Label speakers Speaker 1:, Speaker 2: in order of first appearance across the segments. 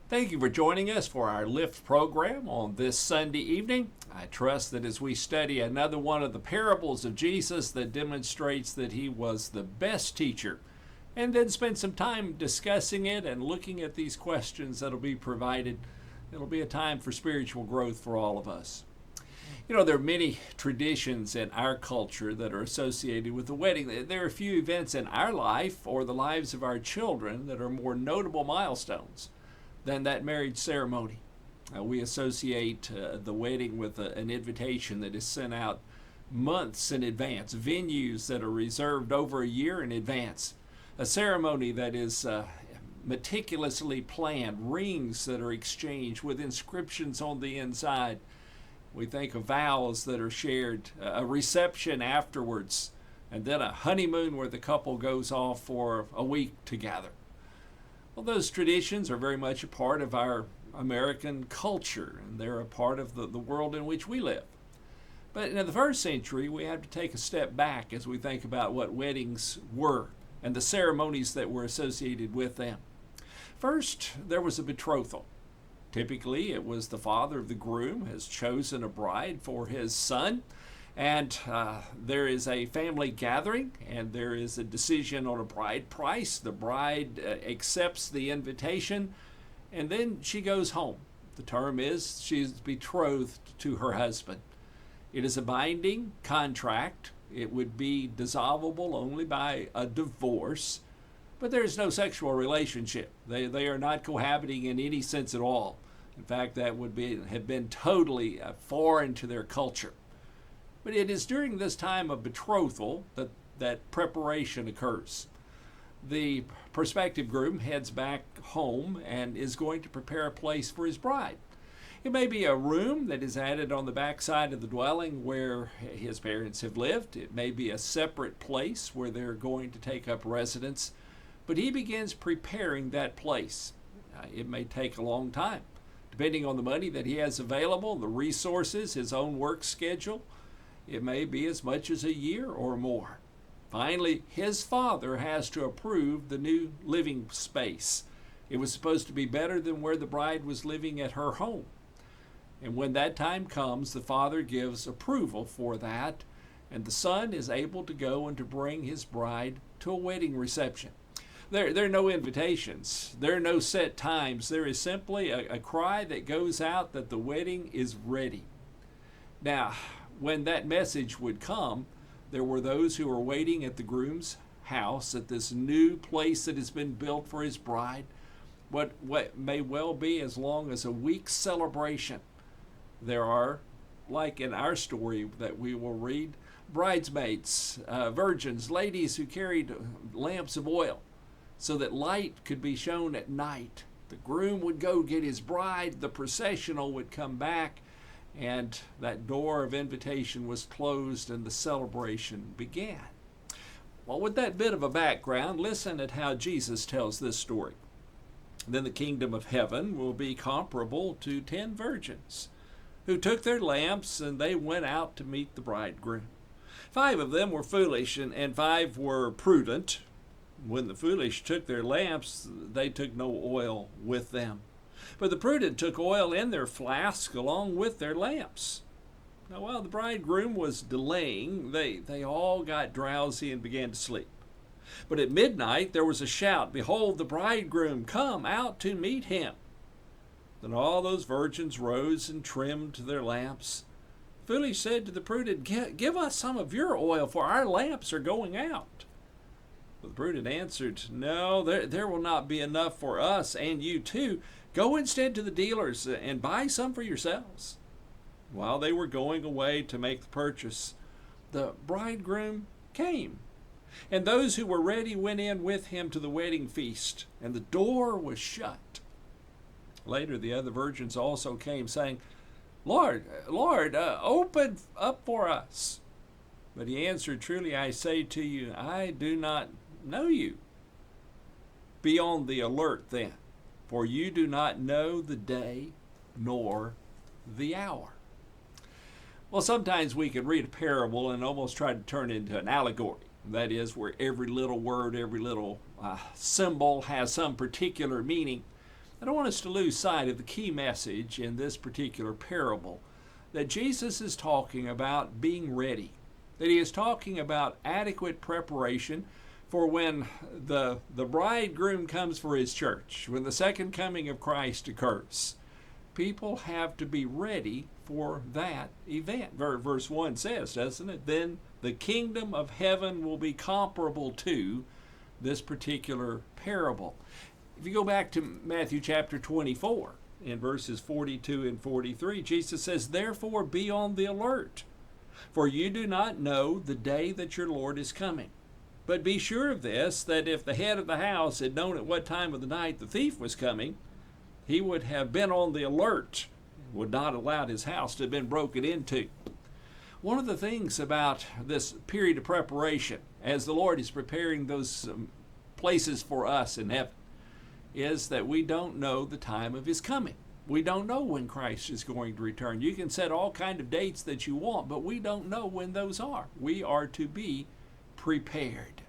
Speaker 1: Thank you for joining us for our Lift program on this Sunday evening. I trust that as we study another one of the parables of Jesus that demonstrates that he was the best teacher, and then spend some time discussing it and looking at these questions that'll be provided, it'll be a time for spiritual growth for all of us. You know, there are many traditions in our culture that are associated with the wedding. There are a few events in our life or the lives of our children that are more notable milestones than that marriage ceremony. We associate the wedding with an invitation that is sent out months in advance, venues that are reserved over a year in advance, a ceremony that is meticulously planned, rings that are exchanged with inscriptions on the inside. We think of vows that are shared, a reception afterwards, and then a honeymoon where the couple goes off for a week together. Well, those traditions are very much a part of our American culture, and they're a part of the world in which we live. But in the first century, we have to take a step back as we think about what weddings were and the ceremonies that were associated with them. First, there was a betrothal. Typically, it was the father of the groom has chosen a bride for his son, and there is a family gathering, and there is a decision on a bride price. The bride accepts the invitation, and then she goes home. The term is she's betrothed to her husband. It is a binding contract. It would be dissolvable only by a divorce, but there is no sexual relationship. They are not cohabiting in any sense at all. In fact, that would have been totally foreign to their culture. But it is during this time of betrothal that preparation occurs. The prospective groom heads back home and is going to prepare a place for his bride. It may be a room that is added on the back side of the dwelling where his parents have lived. It may be a separate place where they're going to take up residence. But he begins preparing that place. It may take a long time, depending on the money that he has available, the resources, his own work schedule. It may be as much as a year or more. Finally, his father has to approve the new living space. It was supposed to be better than where the bride was living at her home. And when that time comes, the father gives approval for that, and the son is able to go and to bring his bride to a wedding reception. There are no invitations. There are no set times. There is simply a cry that goes out that the wedding is ready. Now, when that message would come, there were those who were waiting at the groom's house at this new place that has been built for his bride, what may well be as long as a week's celebration. There are, like in our story that we will read, bridesmaids, virgins, ladies who carried lamps of oil so that light could be shown at night. The groom would go get his bride, the processional would come back, and that door of invitation was closed and the celebration began. Well, with that bit of a background, listen at how Jesus tells this story. Then the kingdom of heaven will be comparable to 10 virgins who took their lamps and they went out to meet the bridegroom. 5 of them were foolish and 5 were prudent. When the foolish took their lamps, they took no oil with them. But the prudent took oil in their flask along with their lamps. Now, while the bridegroom was delaying, they all got drowsy and began to sleep. But at midnight there was a shout, "Behold, the bridegroom, come out to meet him." Then all those virgins rose and trimmed their lamps. Foolish said to the prudent, "Give us some of your oil, for our lamps are going out." But the prudent answered, "No, there will not be enough for us and you too. Go instead to the dealers and buy some for yourselves." While they were going away to make the purchase, the bridegroom came, and those who were ready went in with him to the wedding feast, and the door was shut. Later the other virgins also came, saying, Lord, open up for us." But he answered, "Truly I say to you, I do not know you. Be on the alert then, for you do not know the day nor the hour." Well, sometimes we can read a parable and almost try to turn it into an allegory. That is, where every little word, every little symbol has some particular meaning. I don't want us to lose sight of the key message in this particular parable, that Jesus is talking about being ready, that he is talking about adequate preparation for when the bridegroom comes for his church, when the second coming of Christ occurs. People have to be ready for that event. Verse 1 says, doesn't it? Then the kingdom of heaven will be comparable to this particular parable. If you go back to Matthew chapter 24, in verses 42 and 43, Jesus says, therefore be on the alert, for you do not know the day that your Lord is coming. But be sure of this, that if the head of the house had known at what time of the night the thief was coming, he would have been on the alert, would not allow his house to have been broken into. One of the things about this period of preparation, as the Lord is preparing those places for us in heaven, is that we don't know the time of his coming. We don't know when Christ is going to return. You can set all kind of dates that you want, but we don't know when those are. We are to be prepared.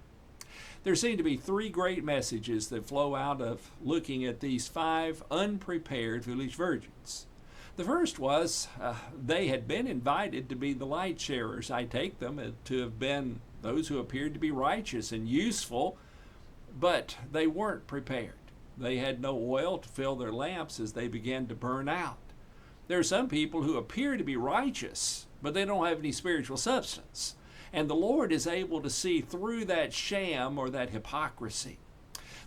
Speaker 1: There seem to be three great messages that flow out of looking at these 5 unprepared foolish virgins. The first was they had been invited to be the light sharers. I take them to have been those who appeared to be righteous and useful, but they weren't prepared. They had no oil to fill their lamps as they began to burn out. There are some people who appear to be righteous, but they don't have any spiritual substance. And the Lord is able to see through that sham or that hypocrisy.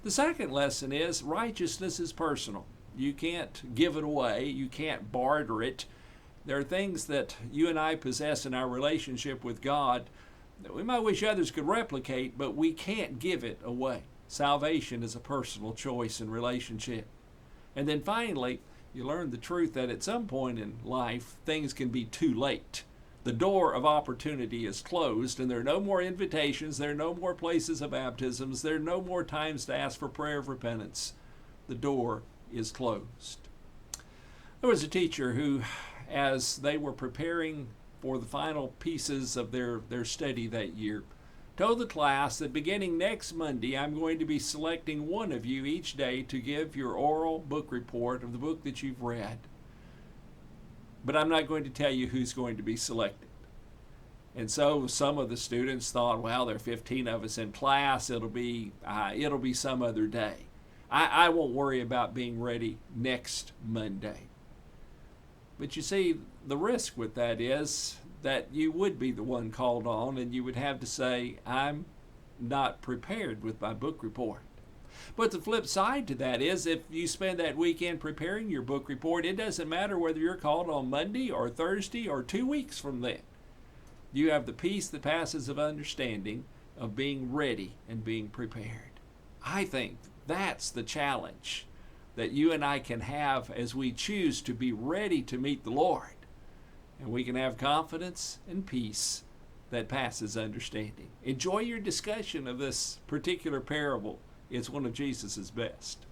Speaker 1: The second lesson is righteousness is personal. You can't give it away. You can't barter it. There are things that you and I possess in our relationship with God that we might wish others could replicate, but we can't give it away. Salvation is a personal choice and relationship. And then finally, you learn the truth that at some point in life, things can be too late. The door of opportunity is closed, and there are no more invitations, there are no more places of baptisms, there are no more times to ask for prayer of repentance. The door is closed. There was a teacher who, as they were preparing for the final pieces of their study that year, told the class that beginning next Monday, I'm going to be selecting one of you each day to give your oral book report of the book that you've read. But I'm not going to tell you who's going to be selected. And so some of the students thought, well, there are 15 of us in class. It'll be some other day. I won't worry about being ready next Monday. But you see, the risk with that is that you would be the one called on, and you would have to say, I'm not prepared with my book report. But the flip side to that is, if you spend that weekend preparing your book report, it doesn't matter whether you're called on Monday or Thursday or 2 weeks from then. You have the peace that passes of understanding of being ready and being prepared. I think that's the challenge that you and I can have as we choose to be ready to meet the Lord. And we can have confidence and peace that passes understanding. Enjoy your discussion of this particular parable. It's one of Jesus' best.